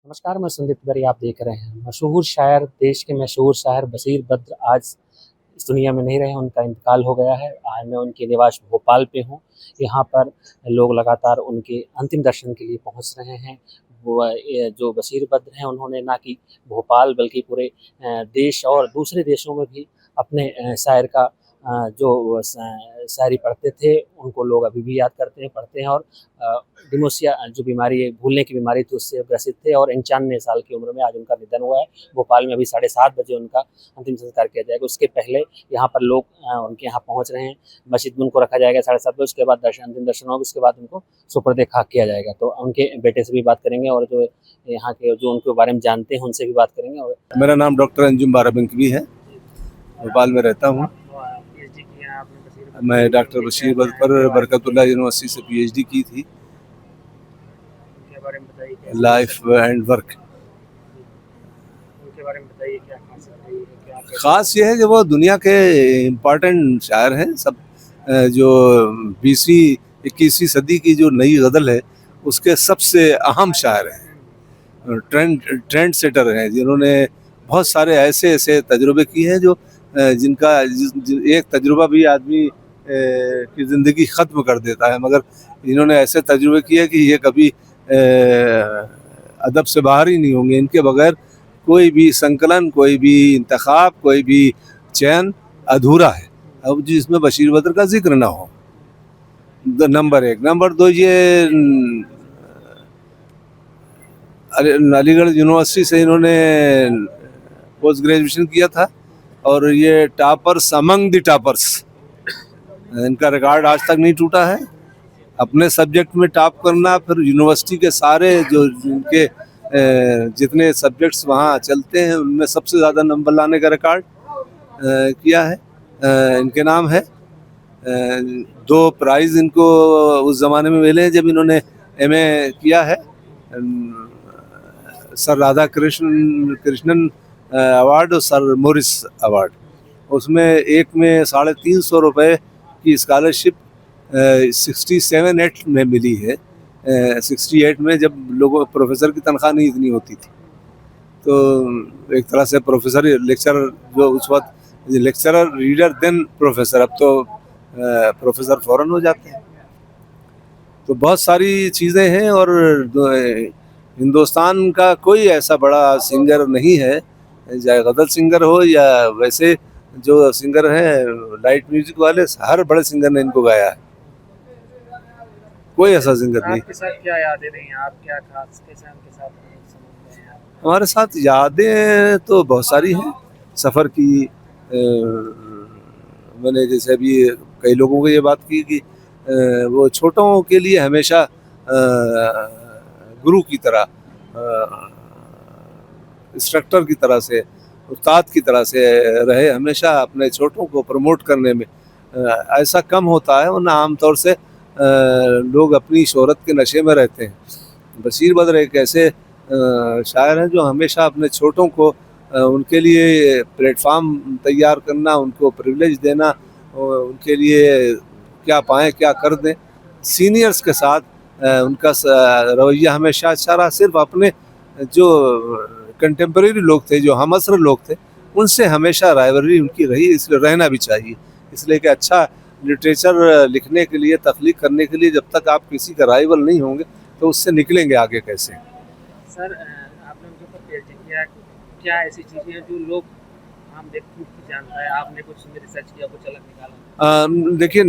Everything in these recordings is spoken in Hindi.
नमस्कार, मैं संदीप तिवारी। आप देख रहे हैं मशहूर शायर, देश के मशहूर शायर बशीर बद्र आज इस दुनिया में नहीं रहे, उनका इंतकाल हो गया है। आज मैं उनके निवास भोपाल पे हूँ। यहाँ पर लोग लगातार उनके अंतिम दर्शन के लिए पहुँच रहे हैं। वो ये जो बशीर बद्र हैं, उन्होंने ना कि भोपाल बल्कि पूरे देश और दूसरे देशों में भी अपने शायर का जो शायरी पढ़ते थे, उनको लोग अभी भी याद करते हैं, पढ़ते हैं। और डिमोशिया जो बीमारी है, भूलने की बीमारी थी, उससे ग्रसित थे और 95 साल की उम्र में आज उनका निधन हुआ है। भोपाल में अभी 7:30 बजे उनका अंतिम संस्कार किया जाएगा। उसके पहले यहाँ पर लोग उनके यहाँ पहुँच रहे हैं। मस्जिद में उनको रखा जाएगा 7:30 बजे। उसके बाद अंतिम दर्शन होगा। उसके बाद उनको सुपुर्द खाक किया जाएगा। तो उनके बेटे से भी बात करेंगे और जो यहाँ के जो उनके बारे में जानते हैं, उनसे भी बात करेंगे। और मेरा नाम डॉक्टर अंजुम बाराबंकवी है। भोपाल में रहता हूँ। पीएचडी किया आपने बशीर बद्र मैं डॉक्टर बशीर बद्र पर बरकतुल्लाह यूनिवर्सिटी से पीएचडी की थी, उनके बारे में बताइए लाइफ एंड वर्क। उनके बारे में बताइए क्या खासियत रही है, क्या ख़ास ये है कि वो दुनिया के इम्पॉर्टेंट शायर हैं। सब जो 20वीं 21वीं सदी की जो नई गज़ल है, उसके सबसे अहम शायर हैं। ट्रेंड सेटर हैं, जिन्होंने बहुत सारे ऐसे ऐसे तजुर्बे किए हैं जो जिनका एक तजुर्बा भी आदमी की ज़िंदगी ख़त्म कर देता है, मगर इन्होंने ऐसे तजुर्बे किए कि ये कभी अदब से बाहर ही नहीं होंगे। इनके बगैर कोई भी संकलन, कोई भी इंतखाब, कोई भी चयन अधूरा है, अब जिसमें बशीर बद्र का जिक्र ना हो। नंबर 1। नंबर 2, ये अलीगढ़ यूनिवर्सिटी से इन्होंने पोस्ट ग्रेजुएशन किया था और ये टॉपर्स अमंग द टॉपर्स, इनका रिकॉर्ड आज तक नहीं टूटा है। अपने सब्जेक्ट में टॉप करना, फिर यूनिवर्सिटी के सारे जो इनके जितने सब्जेक्ट्स वहाँ चलते हैं उनमें सबसे ज़्यादा नंबर लाने का रिकॉर्ड किया है। इनके नाम है। 2 प्राइज़ इनको उस ज़माने में मिले हैं जब इन्होंने एमए किया है। सर राधा कृष्णन अवार्ड और सर मोरिस अवार्ड। उसमें एक में 350 रुपये की स्कॉलरशिप 67-8 में मिली है। 68 में जब लोगों प्रोफेसर की तनख्वाह नहीं इतनी होती थी, तो एक तरह से प्रोफेसर लेक्चरर, जो उस वक्त लेक्चरर रीडर देन प्रोफेसर, अब तो प्रोफेसर फ़ौरन हो जाते हैं। तो बहुत सारी चीज़ें हैं और हिंदुस्तान का कोई ऐसा बड़ा सिंगर नहीं है, चाहे गज़ल सिंगर हो या वैसे जो सिंगर हैं लाइट म्यूजिक वाले, हर बड़े सिंगर ने इनको गाया है। कोई ऐसा सिंगर नहीं। आपके साथ क्या यादें रही हैं? आप क्या खास कैसे उनके साथ समझ रहे हैं आप? हमारे साथ यादें तो बहुत सारी हैं सफ़र की। मैंने जैसे अभी कई लोगों को ये बात की कि वो छोटों के लिए हमेशा गुरु की तरह, इंस्ट्रक्टर की तरह से, उस्ताद की तरह से रहे, हमेशा अपने छोटों को प्रमोट करने में ऐसा कम होता है, वरना आमतौर से लोग अपनी शोहरत के नशे में रहते हैं। बशीर बद्र एक ऐसे शायर हैं जो हमेशा अपने छोटों को उनके लिए प्लेटफार्म तैयार करना, उनको प्रिविलेज देना, उनके लिए क्या पाएँ क्या कर दें, सीनियर्स के साथ उनका रवैया हमेशा अच्छा रहा। सिर्फ अपने जो कंटेम्प्रेरी लोग थे, जो हमअसर लोग थे, उनसे हमेशा राइवलरी उनकी रही, इसलिए रहना भी चाहिए। इसलिए कि अच्छा लिटरेचर लिखने के लिए, तख्लीक करने के लिए, जब तक आप किसी का राइवल नहीं होंगे तो उससे निकलेंगे आगे कैसे। सर, आपने उनके ऊपर पीएचडी किया, क्या ऐसी चीज़ें हैं जो लोग आम व्यक्ति नहीं जानता है? आपने कुछ रिसर्च किया, कुछ अलग निकाला? देखिए,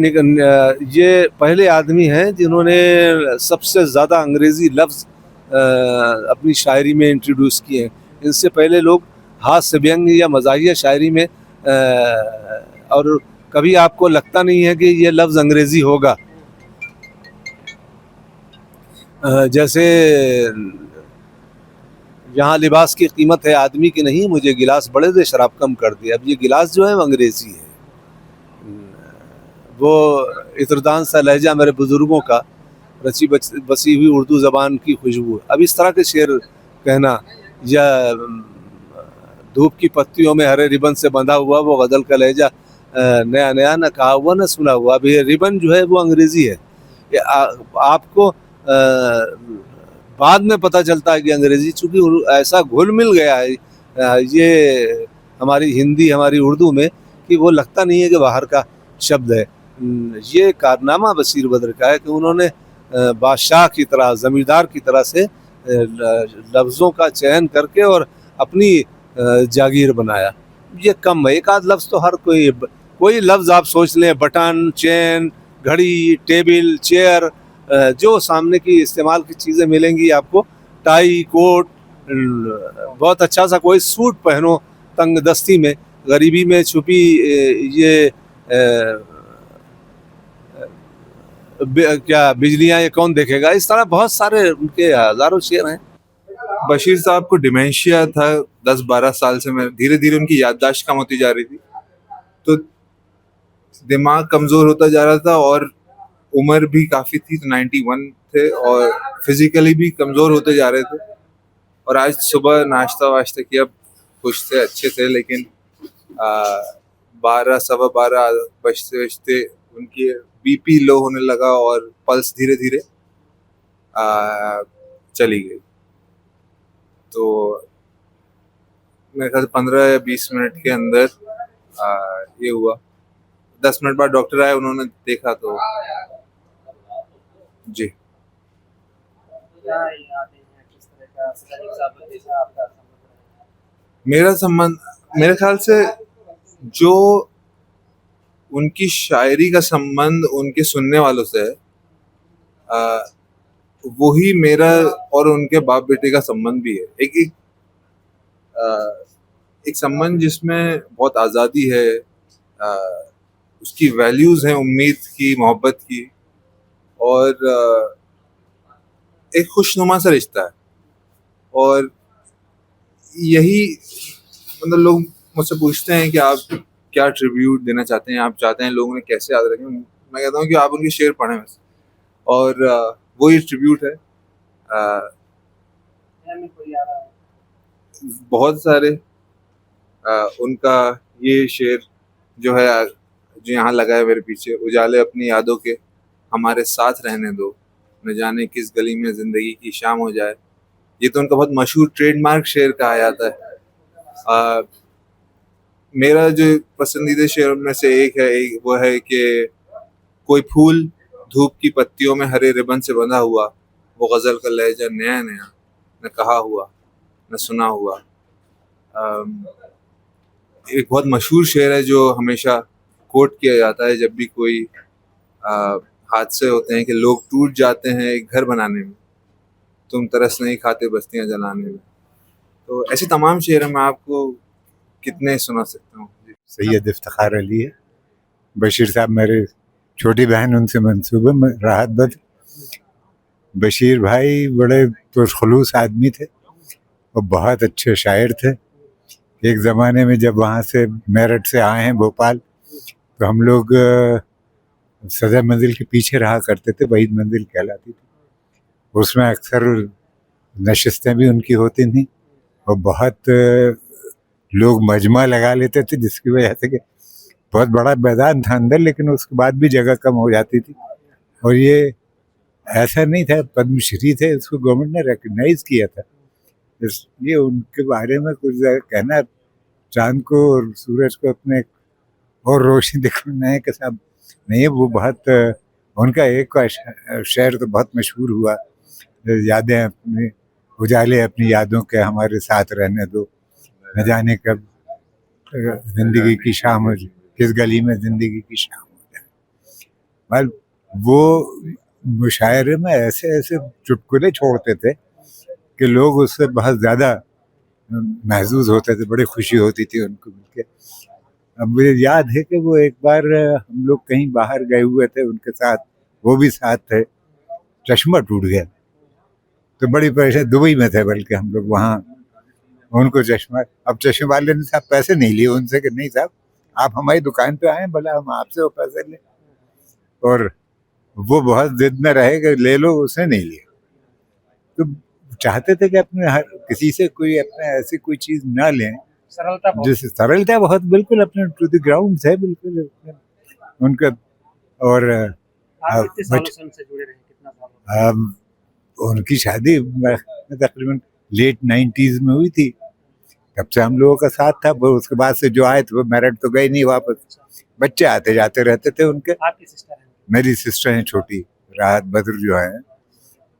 ये पहले आदमी हैं जिन्होंने सबसे ज़्यादा अंग्रेज़ी लफ्ज़ अपनी शायरी में इंट्रोड्यूस किए हैं। इनसे पहले लोग हास्य व्यंग या मज़ाहिया शायरी में और कभी आपको लगता नहीं है कि ये लफ्ज़ अंग्रेज़ी होगा। जैसे यहाँ लिबास की कीमत है आदमी की नहीं, मुझे गिलास बड़े दे शराब कम कर दिया। अब ये गिलास जो है वो अंग्रेज़ी है। वो इत्रदान सा लहजा मेरे बुज़ुर्गों का, रची बसी हुई उर्दू ज़बान की खुशबू। अब इस तरह के शेर कहना, या धूप की पत्तियों में हरे रिबन से बंधा हुआ वो गज़ल का लहजा नया नया, न कहा हुआ न सुना हुआ। अब ये रिबन जो है वो अंग्रेज़ी है। आपको बाद में पता चलता है कि अंग्रेजी, चूँकि ऐसा घुल मिल गया है ये हमारी हिंदी, हमारी उर्दू में, कि वो लगता नहीं है कि बाहर का शब्द है। ये कारनामा बशीर बद्र का है कि उन्होंने बादशाह की तरह, ज़मींदार की तरह से लफ्ज़ों का चयन करके और अपनी जागीर बनाया। ये कम है, एक आध लफ्ज़ तो हर कोई लफ्ज़ आप सोच लें, बटन, चेन, घड़ी, टेबल, चेयर, जो सामने की इस्तेमाल की चीज़ें मिलेंगी आपको, टाई, कोट, बहुत अच्छा सा कोई सूट पहनो तंग दस्ती में, गरीबी में छुपी ये क्या बिजलियां ये कौन देखेगा, इस तरह बहुत सारे उनके हजारों शेर हैं। बशीर साहब को डिमेंशिया था 10-12 साल से। मैं धीरे धीरे उनकी याददाश्त कम होती जा रही थी, तो दिमाग कमज़ोर होता जा रहा था और उम्र भी काफ़ी थी, तो 91 थे और फिज़िकली भी कमज़ोर होते जा रहे थे। और आज सुबह नाश्ता वाश्ता किया, खुश थे, अच्छे थे, लेकिन 12 सवा 12 बजते बजते उनकी बीपी लो होने लगा और पल्स धीरे धीरे चली गई। तो मेरे ख्याल 15 या 20 मिनट के अंदर ये हुआ। 10 मिनट बाद डॉक्टर आए, उन्होंने देखा तो जी। मेरा संबंध, मेरे ख्याल से जो उनकी शायरी का संबंध उनके सुनने वालों से है, वही मेरा और उनके बाप बेटे का संबंध भी है। एक संबंध जिसमें बहुत आज़ादी है, उसकी वैल्यूज़ हैं, उम्मीद की, मोहब्बत की, और एक खुशनुमा सा रिश्ता है। और यही मतलब लोग मुझसे पूछते हैं कि आप क्या ट्रिब्यूट देना चाहते हैं, आप चाहते हैं लोगों ने कैसे याद रखें। मैं कहता हूँ कि आप उनके शेर पढ़ें बस, और वो ये ट्रिब्यूट है। बहुत सारे उनका ये शेर जो है, जो यहाँ लगा है मेरे पीछे, उजाले अपनी यादों के हमारे साथ रहने दो, न जाने किस गली में ज़िंदगी की शाम हो जाए। ये तो उनका बहुत मशहूर ट्रेडमार्क शेर कहा जाता है। मेरा जो पसंदीदा शेर में से एक है, वो है कि कोई फूल धूप की पत्तियों में हरे रिबन से बंधा हुआ, वो गज़ल का लहजा नया नया, न कहा हुआ न सुना हुआ। एक बहुत मशहूर शेर है जो हमेशा कोट किया जाता है जब भी कोई हादसे होते हैं कि लोग टूट जाते हैं एक घर बनाने में, तुम तरस नहीं खाते बस्तियां जलाने में। तो ऐसे तमाम शेर मैं आपको कितने सुना सकता हूँ। सैयद इफ्तिखार अली है। बशीर साहब मेरे छोटी बहन, उनसे मंसूब है। राहत बद्र। बशीर भाई बड़े पुरखलूस आदमी थे और बहुत अच्छे शायर थे। एक ज़माने में जब वहाँ से मेरठ से आए हैं भोपाल, तो हम लोग सदर मंजिल के पीछे रहा करते थे, वहीद मंजिल कहलाती थी। उसमें अक्सर नशिस्तें भी उनकी होती थी और बहुत लोग मजमा लगा लेते थे, जिसकी वजह से कि बहुत बड़ा मैदान था अंदर, लेकिन उसके बाद भी जगह कम हो जाती थी। और ये ऐसा नहीं था, पद्मश्री थे, उसको गवर्नमेंट ने रिकग्नाइज किया था। इसलिए उनके बारे में कुछ कहना, चांद को और सूरज को अपने और रोशनी दिखाना है कि साहब नहीं। वो बहुत, उनका एक शेर तो बहुत मशहूर हुआ, यादें अपनी उजाले अपनी यादों के हमारे साथ रहने दो, न जाने कब जिंदगी की शाम हो, किस गली में जिंदगी की शाम हो जाए। वो मुशायरे में ऐसे ऐसे चुटकुले छोड़ते थे कि लोग उससे बहुत ज़्यादा महसूस होते थे, बड़ी खुशी होती थी उनको मिलके। अब मुझे याद है कि वो एक बार हम लोग कहीं बाहर गए हुए थे उनके साथ, वो भी साथ थे, चश्मा टूट गया। तो बड़ी परेशानी, दुबई में थे बल्कि हम लोग वहाँ, उनको चश्मा, अब चश्मे वाले ने साहब पैसे नहीं लिए उनसे कि नहीं साहब आप हमारी दुकान पे आए, भला हम आपसे वो पैसे लें। और वो बहुत जिद में रहे कि ले लो, उसने नहीं लिया। तो चाहते थे कि अपने हर किसी से कोई अपने ऐसी कोई चीज़ ना लें, जैसे सरलता बहुत, बिल्कुल अपने टू द ग्राउंड है बिल्कुल उनका। और उनकी शादी तकरीबन लेट 90s में हुई थी, तब से हम लोगों का साथ था। वो उसके बाद से जो आए थे वो मैरिड तो गए नहीं वापस, बच्चे आते जाते रहते थे उनके। आपकी सिस्टर हैं? मेरी सिस्टर हैं छोटी, राहत बद्र जो है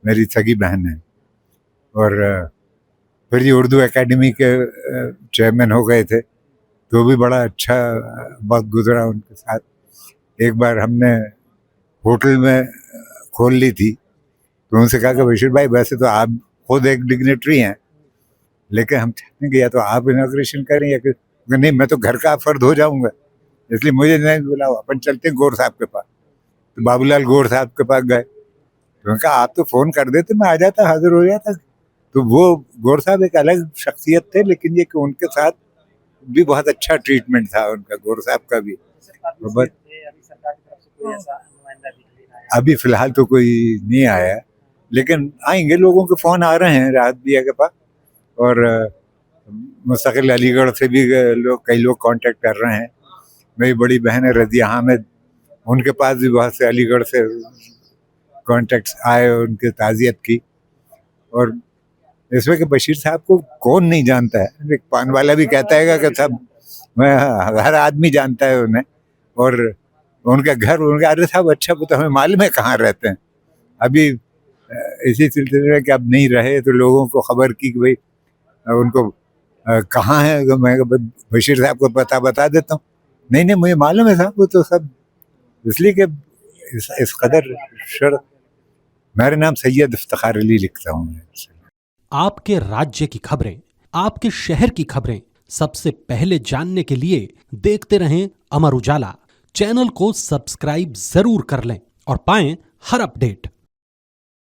मेरी सगी बहन है। और फिर ये उर्दू एकेडमी के चेयरमैन हो गए थे, तो भी बड़ा अच्छा वक्त गुजरा उनके साथ। एक बार हमने होटल में खोल ली थी, तो उनसे कहा कि बशीर भाई वैसे तो आप खुद एक डिग्नेटरी हैं, लेकिन हम चाहते हैं कि या तो आप इनॉग्रेशन करें या कि नहीं, मैं तो घर का फर्द हो जाऊंगा, इसलिए मुझे नहीं बुलाओ, अपन चलते हैं गौर साहब के पास। तो बाबूलाल गौर साहब के पास गए, तो उन्होंने कहा आप तो फ़ोन कर देते, मैं आ जाता, हाजिर हो जाता। तो वो गौर साहब एक अलग शख्सियत थे, लेकिन ये कि उनके साथ भी बहुत अच्छा ट्रीटमेंट था उनका, गौर साहब का भी। बस अभी फ़िलहाल तो कोई नहीं आया, लेकिन आएंगे, लोगों के फ़ोन आ रहे हैं राहत भैया के पास। और मुस्तकिल अलीगढ़ से भी कई लोग कांटेक्ट कर रहे हैं। मेरी बड़ी बहन है रज़िया हामिद, उनके पास भी बहुत से अलीगढ़ से कांटेक्ट्स आए उनके ताज़ियत की। और इसमें कि बशीर साहब को कौन नहीं जानता है, एक पान वाला भी कहता है कि सब हर आदमी जानता है उन्हें। और उनका घर, उनका अरे साहब अच्छा तो हमें मालूम है कहाँ रहते हैं। अभी इसी सिलसिले में कि अब नहीं रहे तो लोगों को खबर की कि भाई उनको कहाँ है, तो मैं बशीर साहब को पता बता देता हूँ। नहीं नहीं मुझे मालूम है साहब, वो तो सब इसलिए कि इस कदर शर। मेरा नाम सैयद इफ्तिखार अली लिखता हूँ। आपके राज्य की खबरें, आपके शहर की खबरें सबसे पहले जानने के लिए देखते रहें अमर उजाला। चैनल को सब्सक्राइब जरूर कर लें और पाएं हर अपडेट।